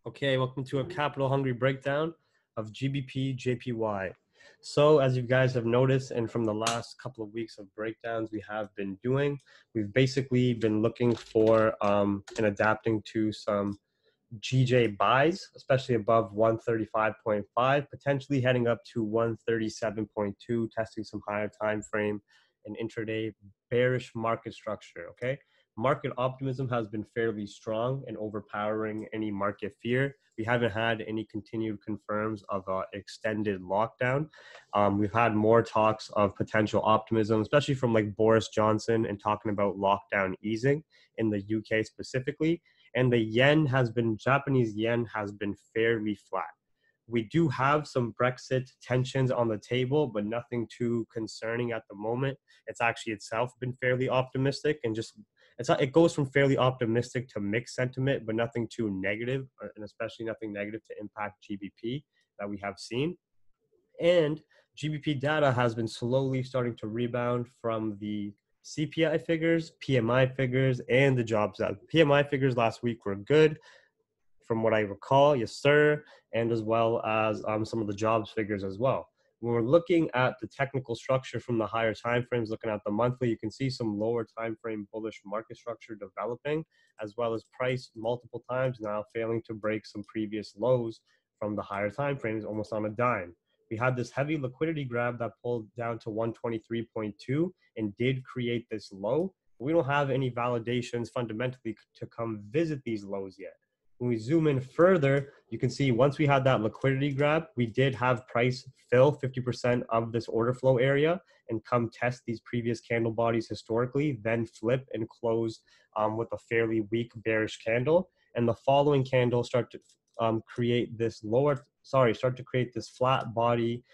Okay, welcome to a capital hungry breakdown of GBPJPY. So, as you guys have noticed, and from the last couple of weeks of breakdowns we have been doing, we've basically been looking for and adapting to some GJ buys, especially above 135.5, potentially heading up to 137.2, testing some higher time frame and intraday bearish market structure. Okay, market optimism has been fairly strong and overpowering any market fear. We haven't had any continued confirms of extended lockdown. We've had more talks of potential optimism, especially from like Boris Johnson, and talking about lockdown easing in the UK specifically. And the Japanese yen has been fairly flat. We do have some Brexit tensions on the table, but nothing too concerning at the moment. It's actually itself been fairly optimistic, and it goes from fairly optimistic to mixed sentiment, but nothing too negative, and especially nothing negative to impact GBP that we have seen. And GBP data has been slowly starting to rebound from the CPI figures, PMI figures, and the jobs data. PMI figures last week were good, from what I recall, yes sir, and as well as some of the jobs figures as well. When we're looking at the technical structure from the higher time frames, looking at the monthly, you can see some lower time frame bullish market structure developing, as well as price multiple times now failing to break some previous lows from the higher time frames almost on a dime. We had this heavy liquidity grab that pulled down to 123.2 and did create this low. We don't have any validations fundamentally to come visit these lows yet. When we zoom in further, you can see once we had that liquidity grab, we did have price fill 50% of this order flow area and come test these previous candle bodies historically, then flip and close with a fairly weak bearish candle. And the following candle start to create this flat body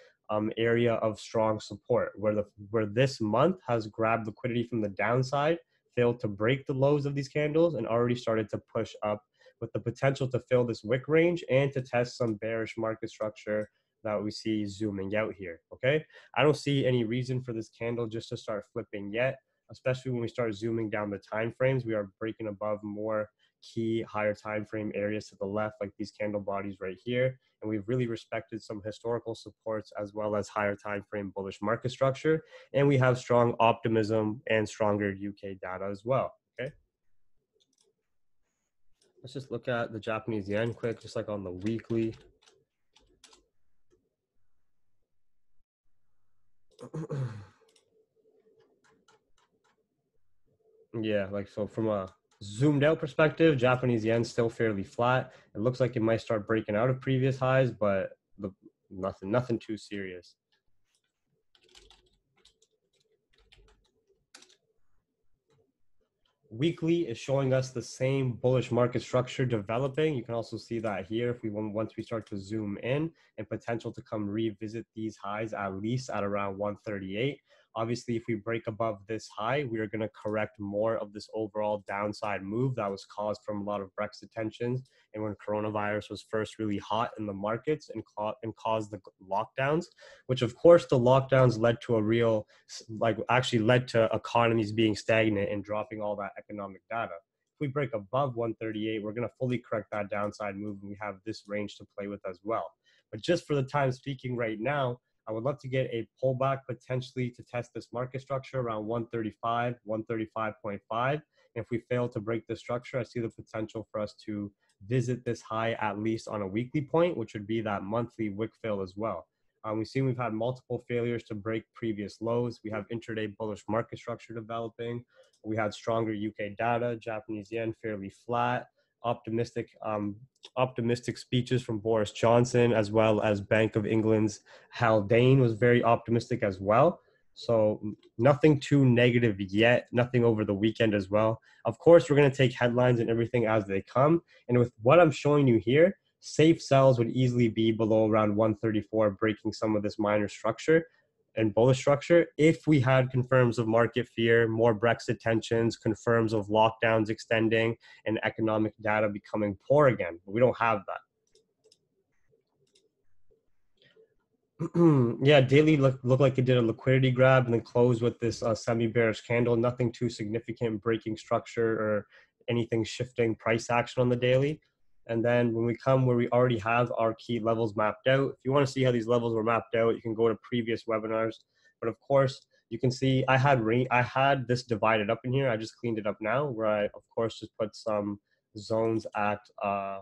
area of strong support, where this month has grabbed liquidity from the downside, failed to break the lows of these candles, and already started to push up with the potential to fill this wick range and to test some bearish market structure that we see zooming out here. Okay, I don't see any reason for this candle just to start flipping yet, especially when we start zooming down the time frames. We are breaking above more key higher time frame areas to the left, like these candle bodies right here, and we've really respected some historical supports as well as higher time frame bullish market structure, and we have strong optimism and stronger UK data as well. Okay, let's just look at the Japanese yen quick, just like on the weekly. Yeah, like so from a zoomed out perspective, Japanese yen still fairly flat. It looks like it might start breaking out of previous highs, but nothing too serious. Weekly is showing us the same bullish market structure developing. You can also see that here if once we start to zoom in, and potential to come revisit these highs at least at around 138. Obviously, if we break above this high, we are going to correct more of this overall downside move that was caused from a lot of Brexit tensions and when coronavirus was first really hot in the markets and caused the lockdowns, which of course the lockdowns led to actually led to economies being stagnant and dropping all that economic data. If we break above 138, we're going to fully correct that downside move, and we have this range to play with as well. But just for the time speaking right now, I would love to get a pullback potentially to test this market structure around 135, 135.5. And if we fail to break this structure, I see the potential for us to visit this high at least on a weekly point, which would be that monthly wick fill as well. We've seen we've had multiple failures to break previous lows. We have intraday bullish market structure developing. We had stronger UK data, Japanese yen fairly flat, optimistic speeches from Boris Johnson, as well as Bank of England's Haldane was very optimistic as well. So nothing too negative yet, nothing over the weekend as well. Of course, we're going to take headlines and everything as they come. And with what I'm showing you here, safe sells would easily be below around 134, breaking some of this minor structure and bullish structure. If we had confirms of market fear, more Brexit tensions, confirms of lockdowns extending, and economic data becoming poor again, but we don't have that. Yeah, daily looked like it did a liquidity grab and then closed with this semi-bearish candle. Nothing too significant breaking structure or anything shifting price action on the daily. And then when we come where we already have our key levels mapped out, if you want to see how these levels were mapped out, you can go to previous webinars. But of course, you can see I had this divided up in here. I just cleaned it up now, where I of course just put some zones at the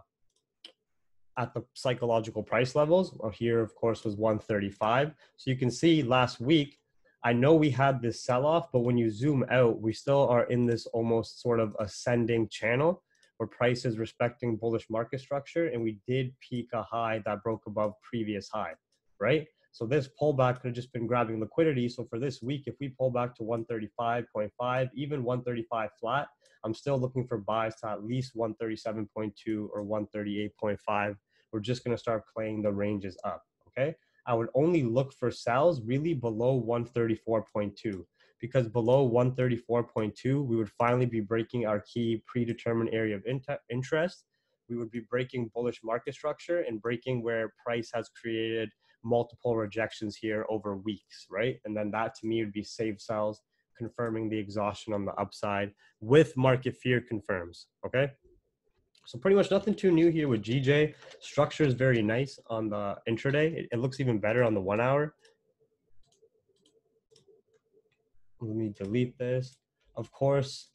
psychological price levels. Well, here, of course, was 135. So you can see last week, I know we had this sell-off, but when you zoom out, we still are in this almost sort of ascending channel where price is respecting bullish market structure. And we did peak a high that broke above previous high, right? So this pullback could have just been grabbing liquidity. So for this week, if we pull back to 135.5, even 135 flat, I'm still looking for buys to at least 137.2 or 138.5. We're just going to start playing the ranges up, okay? I would only look for sells really below 134.2, because below 134.2, we would finally be breaking our key predetermined area of interest. We would be breaking bullish market structure and breaking where price has created multiple rejections here over weeks, right? And then that to me would be safe sells, confirming the exhaustion on the upside with market fear confirms, okay? So pretty much nothing too new here with GJ. Structure is very nice on the intraday. It looks even better on the 1 hour. Let me delete this. Of course,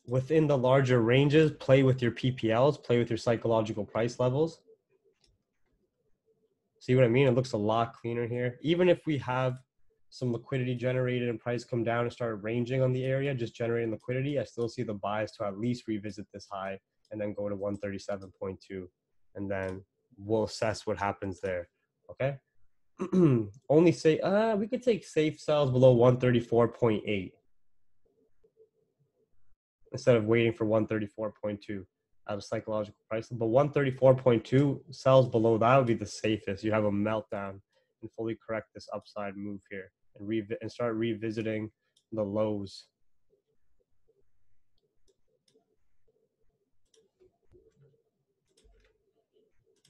within the larger ranges, play with your PPLs, play with your psychological price levels. See what I mean? It looks a lot cleaner here. Even if we have some liquidity generated and price come down and start ranging on the area, just generating liquidity, I still see the buys to at least revisit this high and then go to 137.2. And then we'll assess what happens there. Okay. Only say, we could take safe sells below 134.8 instead of waiting for 134.2 at a psychological price. But 134.2 sells below that would be the safest. You have a meltdown and fully correct this upside move here and start revisiting the lows.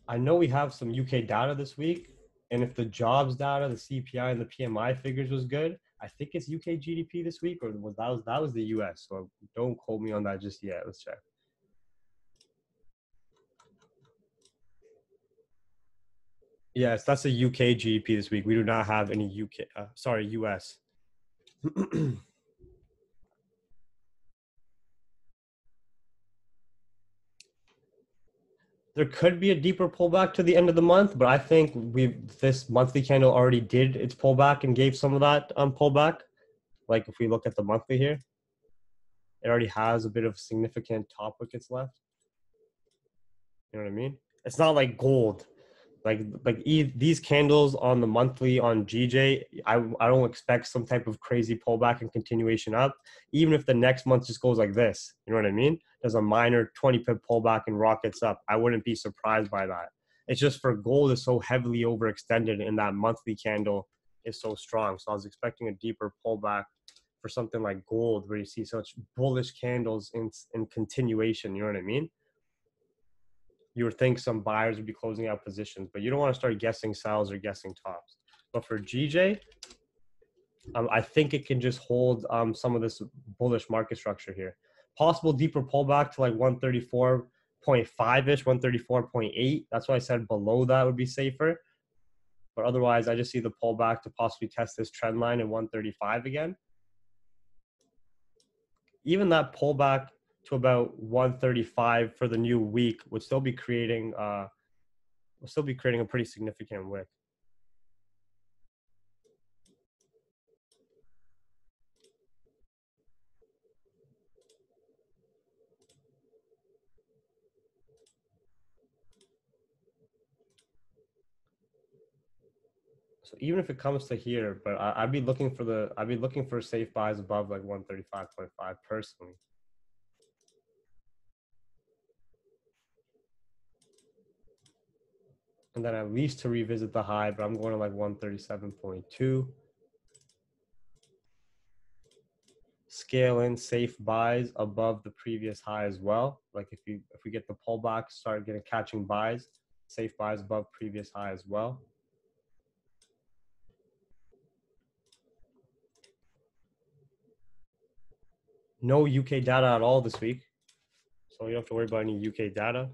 I know we have some UK data this week, and if the jobs data, the CPI and the PMI figures was good, I think it's UK GDP this week, or that was the US. So don't quote me on that just yet. Let's check. Yes, that's a UK GDP this week. We do not have any US. There could be a deeper pullback to the end of the month, but I think this monthly candle already did its pullback and gave some of that pullback. Like if we look at the monthly here, it already has a bit of significant top wickets left. You know what I mean? It's not like gold. These candles on the monthly on GJ, I don't expect some type of crazy pullback and continuation up, even if the next month just goes like this. You know what I mean? There's a minor 20 pip pullback and rockets up. I wouldn't be surprised by that. It's just for gold is so heavily overextended and that monthly candle is so strong. So I was expecting a deeper pullback for something like gold where you see such bullish candles in continuation. You know what I mean? You would think some buyers would be closing out positions, but you don't want to start guessing sells or guessing tops. But for GJ, I think it can just hold some of this bullish market structure here. Possible deeper pullback to like 134.5-ish, 134.8. That's why I said below that would be safer. But otherwise, I just see the pullback to possibly test this trend line in 135 again. Even that pullback to about 135 for the new week would still be creating a pretty significant wick. So even if it comes to here, but I'd be looking for safe buys above like 135.5 personally. And then at least to revisit the high, but I'm going to like 137.2. Scale in safe buys above the previous high as well. Like if we get the pullback, start catching buys, safe buys above previous high as well. No UK data at all this week, so you don't have to worry about any UK data.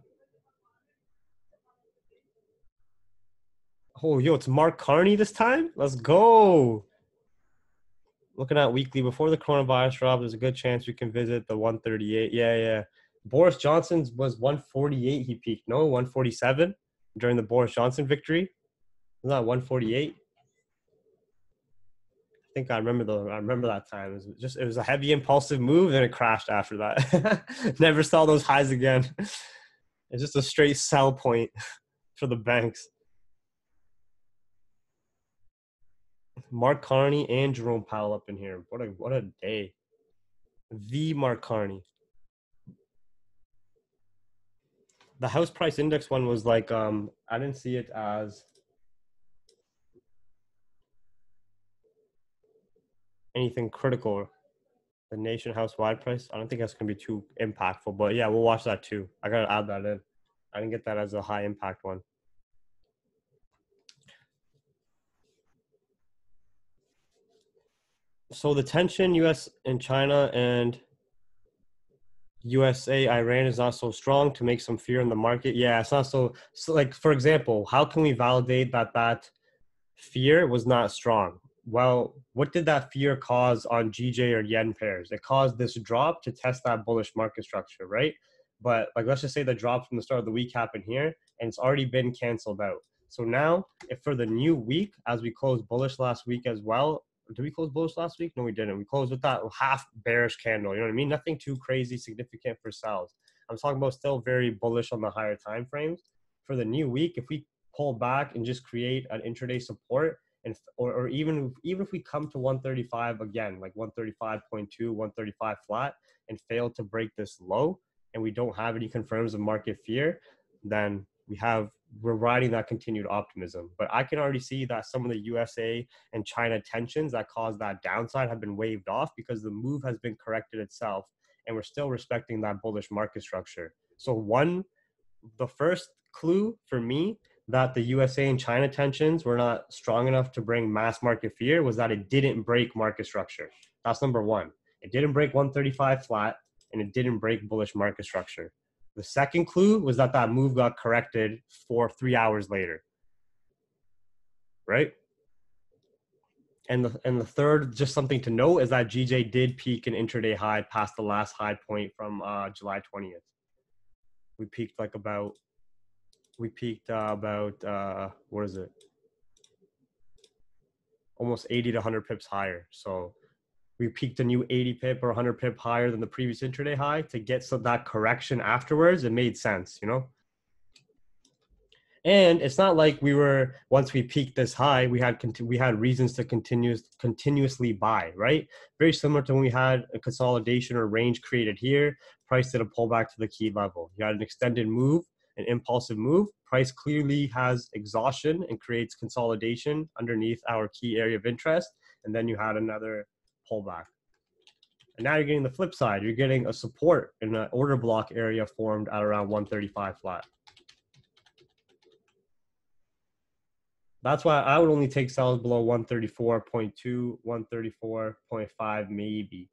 Oh, yo, it's Mark Carney this time. Let's go. Looking at weekly before the coronavirus drop, there's a good chance we can visit the 138. Yeah, yeah. Boris Johnson's was 148. He peaked. No, 147 during the Boris Johnson victory. Was that 148? I think I remember that time. It was a heavy impulsive move, and it crashed after that. Never saw those highs again. It's just a straight sell point for the banks. Mark Carney and Jerome Powell up in here. What a day. The Mark Carney. The house price index one was like I didn't see it as anything critical. The nation house wide price. I don't think that's gonna be too impactful, but yeah, we'll watch that too. I gotta add that in. I didn't get that as a high impact one. So the tension US and China and USA Iran is not so strong to make some fear in the market. Yeah, it's not so like for example, how can we validate that fear was not strong? Well, what did that fear cause on GJ or yen pairs? It caused this drop to test that bullish market structure, right? But like let's just say the drop from the start of the week happened here and it's already been canceled out. So now, if for the new week, as we closed bullish last week as well, did we close bullish last week? No, we didn't. We closed with that half bearish candle. You know what I mean? Nothing too crazy significant for sells. I'm talking about still very bullish on the higher time frames. For the new week, if we pull back and just create an intraday support, and or even if we come to 135 again, like 135.2, 135 flat, and fail to break this low, and we don't have any confirms of market fear, then we're riding that continued optimism. But I can already see that some of the USA and China tensions that caused that downside have been waved off because the move has been corrected itself, and we're still respecting that bullish market structure. So the first clue for me that the USA and China tensions were not strong enough to bring mass market fear was that it didn't break market structure. That's number one. It didn't break 135 flat, and it didn't break bullish market structure. The second clue was that move got corrected for 3 hours later, right? And the third, just something to note, is that GJ did peak an intraday high past the last high point from July 20th. We peaked about what is it? Almost 80 to 100 pips higher. So we peaked a new 80 pip or 100 pip higher than the previous intraday high to get that correction afterwards. It made sense, you know? And it's not like once we peaked this high, we had reasons to continuously buy, right? Very similar to when we had a consolidation or range created here, price did a pullback to the key level. You had an extended move, an impulsive move. Price clearly has exhaustion and creates consolidation underneath our key area of interest. And then you had another pullback. And now you're getting the flip side. You're getting a support in an order block area formed at around 135 flat. That's why I would only take sells below 134.2, 134.5 maybe.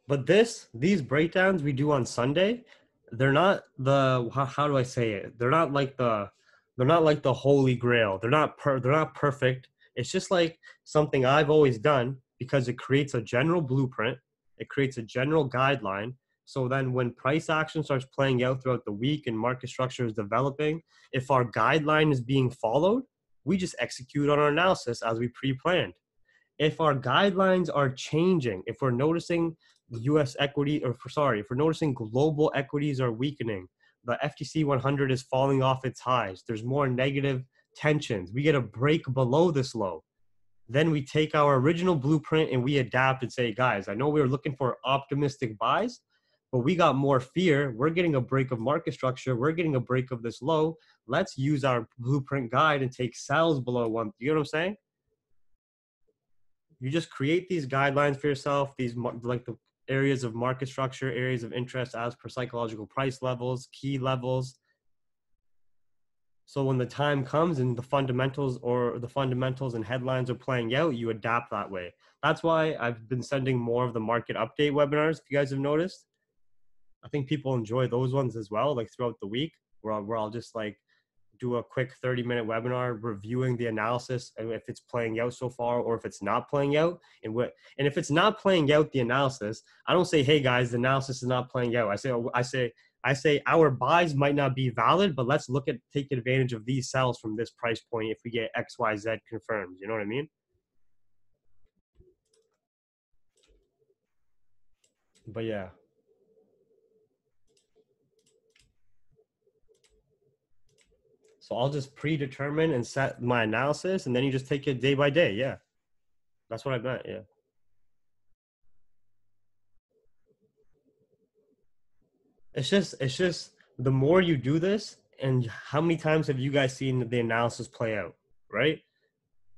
But these breakdowns we do on Sunday, they're not how do I say it? They're not like the holy grail. They're not perfect. It's just like something I've always done because it creates a general blueprint. It creates a general guideline. So then when price action starts playing out throughout the week and market structure is developing, if our guideline is being followed, we just execute on our analysis as we pre-planned. If our guidelines are changing, if we're noticing US equity, if we're noticing global equities are weakening, the FTSE 100 is falling off its highs, there's more negative tensions, we get a break below this low, then we take our original blueprint and we adapt and say, guys, I know we were looking for optimistic buys, but we got more fear. We're getting a break of market structure. We're getting a break of this low. Let's use our blueprint guide and take sells below one. You know what I'm saying? You just create these guidelines for yourself, these like the areas of market structure, areas of interest as per psychological price levels, key levels. So when the time comes and the fundamentals and headlines are playing out, you adapt that way. That's why I've been sending more of the market update webinars, if you guys have noticed. I think people enjoy those ones as well, like throughout the week, where I'll just like do a quick 30-minute webinar reviewing the analysis and if it's playing out so far or if it's not playing out, and if it's not playing out the analysis, I don't say, hey guys, the analysis is not playing out. I say our buys might not be valid, but let's look at take advantage of these sells from this price point if we get XYZ confirmed. You know what I mean? But yeah. So I'll just predetermine and set my analysis, and then you just take it day by day. Yeah, that's what I meant. Yeah, it's just the more you do this, and how many times have you guys seen the analysis play out, right?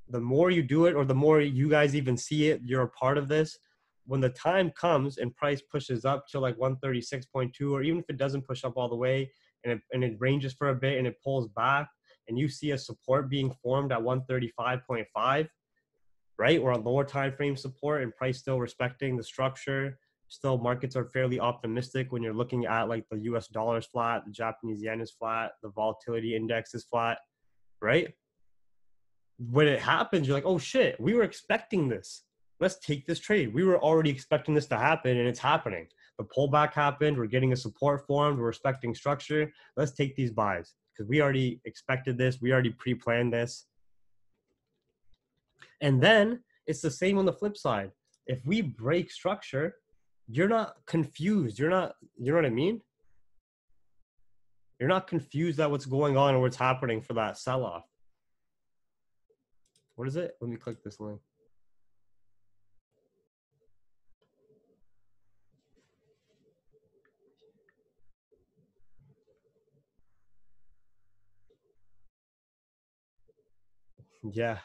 The more you do it, or the more you guys even see it, you're a part of this. When the time comes and price pushes up to like 136.2, or even if it doesn't push up all the way, and it ranges for a bit and it pulls back, and you see a support being formed at 135.5, right? Or a lower time frame support, and price still respecting the structure. Still, markets are fairly optimistic when you're looking at like the US dollar is flat, the Japanese yen is flat, the volatility index is flat, right? When it happens, you're like, oh shit, we were expecting this. Let's take this trade. We were already expecting this to happen, and it's happening. The pullback happened. We're getting a support formed. We're respecting structure. Let's take these buys because we already expected this. We already pre-planned this. And then it's the same on the flip side. If we break structure, you're not confused. You know what I mean? You're not confused at what's going on or what's happening for that sell-off. What is it? Let me click this link. Yeah.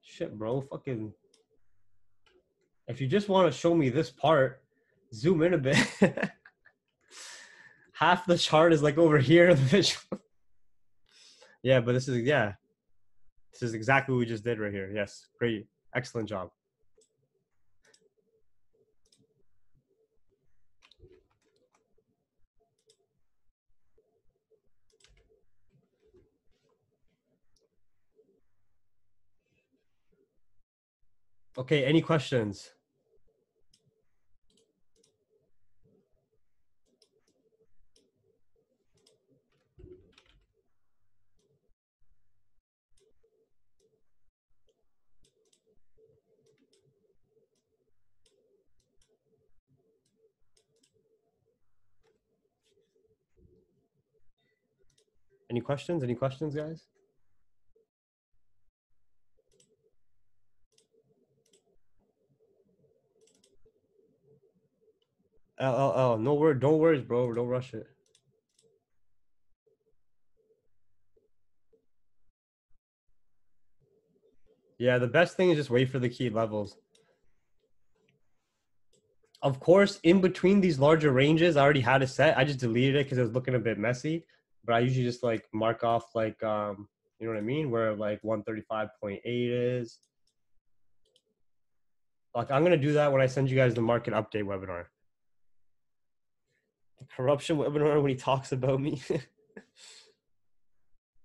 Shit, bro. Fucking. If you just want to show me this part, zoom in a bit. Half the chart is like over here in the visual. Yeah, but this is exactly what we just did right here. Yes, great, excellent job. Okay, any questions? Any questions? Any questions, guys? Oh, no word, don't worry, bro. Don't rush it. Yeah, the best thing is just wait for the key levels. Of course, in between these larger ranges, I already had it set. I just deleted it because it was looking a bit messy. But I usually just like mark off like you know what I mean, where like 135.8 is. Like I'm gonna do that when I send you guys the market update webinar. The corruption webinar when he talks about me.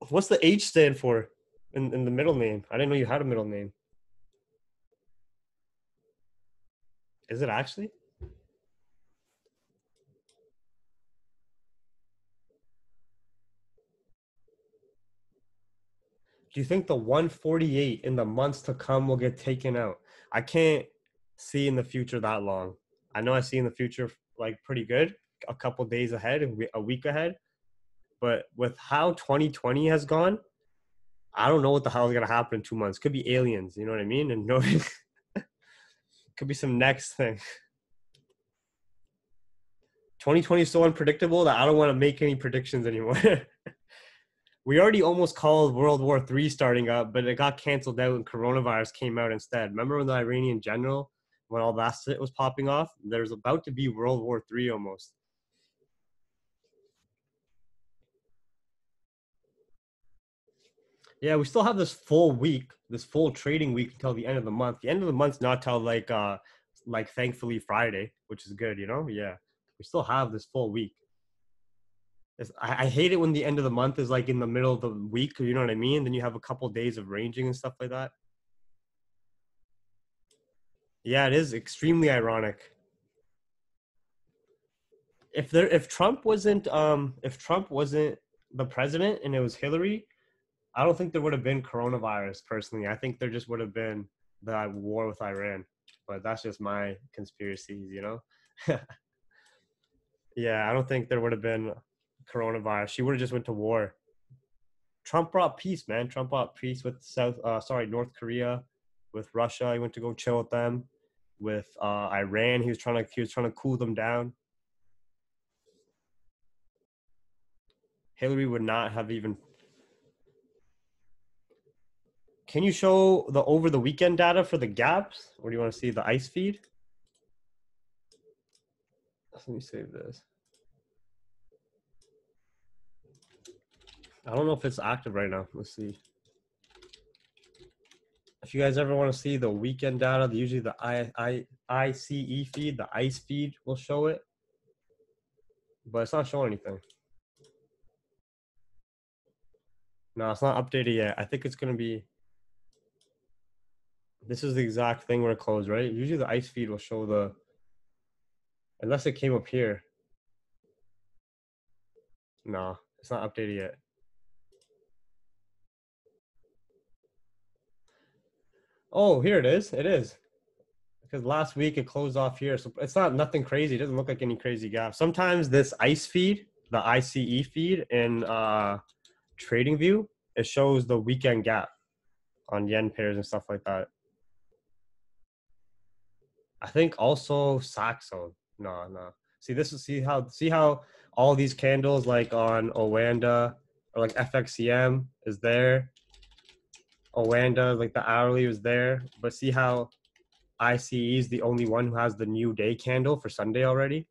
What's the H stand for in the middle name? I didn't know you had a middle name. Is it actually? Do you think the 148 in the months to come will get taken out? I can't see in the future that long. I know I see in the future like pretty good, a couple days ahead, a week ahead. But with how 2020 has gone, I don't know what the hell is gonna happen in 2 months. Could be aliens, you know what I mean? And no, could be some next thing. 2020 is so unpredictable that I don't want to make any predictions anymore. We already almost called World War III starting up, but it got canceled out and coronavirus came out instead. Remember when the Iranian general, when all that shit was popping off? There's about to be World War III almost. Yeah, we still have this full week, this full trading week until the end of the month. The end of the month's not till like thankfully Friday, which is good, you know? Yeah. We still have this full week. I hate it when the end of the month is like in the middle of the week, you know what I mean? Then you have a couple days of ranging and stuff like that. Yeah, it is extremely ironic. If Trump wasn't the president and it was Hillary, I don't think there would have been coronavirus personally. I think there just would have been the war with Iran. But that's just my conspiracies, you know? Yeah, I don't think there would have been coronavirus. She would have just went to war. Trump brought peace, man. Trump brought peace with North Korea, with Russia. He went to go chill with them. With Iran, he was trying to cool them down. Hillary would not have even. Can you show the over the weekend data for the gaps, or do you want to see the ice feed? Let me save this. I don't know if it's active right now. Let's see. If you guys ever want to see the weekend data, usually the ICE feed, the ICE feed will show it, but it's not showing anything. No, it's not updated yet. I think it's going to be. This is the exact thing where it closed, right? Usually the ICE feed will show the. Unless it came up here. No, it's not updated yet. Oh, here it is. It is. Because last week it closed off here. So it's not nothing crazy. It doesn't look like any crazy gap. Sometimes this ICE feed, the ICE feed in trading view, it shows the weekend gap on yen pairs and stuff like that. I think also Saxo. No, no. See how all these candles like on Owanda or like FXCM is there. Owanda, like the hourly was there. But see how ICE is the only one who has the new day candle for Sunday already?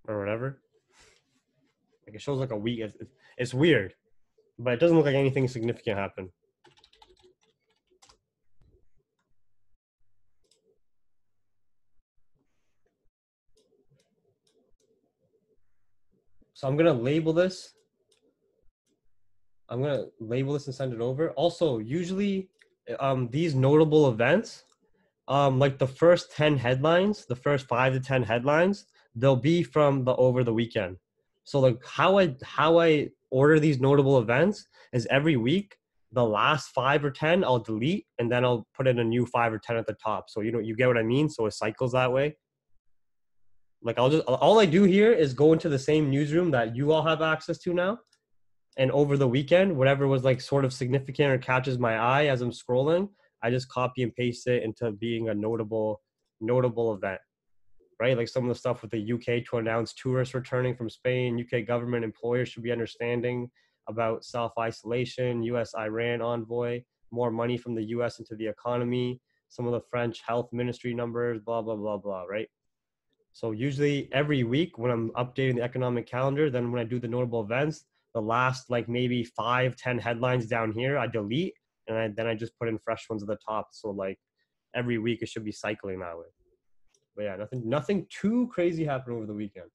Or whatever. Like it shows like a week. It's weird, but it doesn't look like anything significant happened. So I'm gonna label this. I'm gonna label this and send it over. Also, usually, these notable events, like the first 10 headlines, the first 5 to 10 headlines, they'll be from the over the weekend. So like how I order these notable events is every week the last 5 or 10 I'll delete and then I'll put in a new 5 or 10 at the top. So you get what I mean. So it cycles that way. Like all I do here is go into the same newsroom that you all have access to now. And over the weekend, whatever was like sort of significant or catches my eye as I'm scrolling, I just copy and paste it into being a notable event, right? Like some of the stuff with the UK to announce tourists returning from Spain, UK government employers should be understanding about self-isolation, US Iran envoy, more money from the US into the economy, some of the French health ministry numbers, blah, blah, blah, blah, right? So usually every week when I'm updating the economic calendar, then when I do the notable events, the last like maybe 5, 10 headlines down here, I delete and then I just put in fresh ones at the top. So like every week it should be cycling that way. But yeah, nothing too crazy happened over the weekend.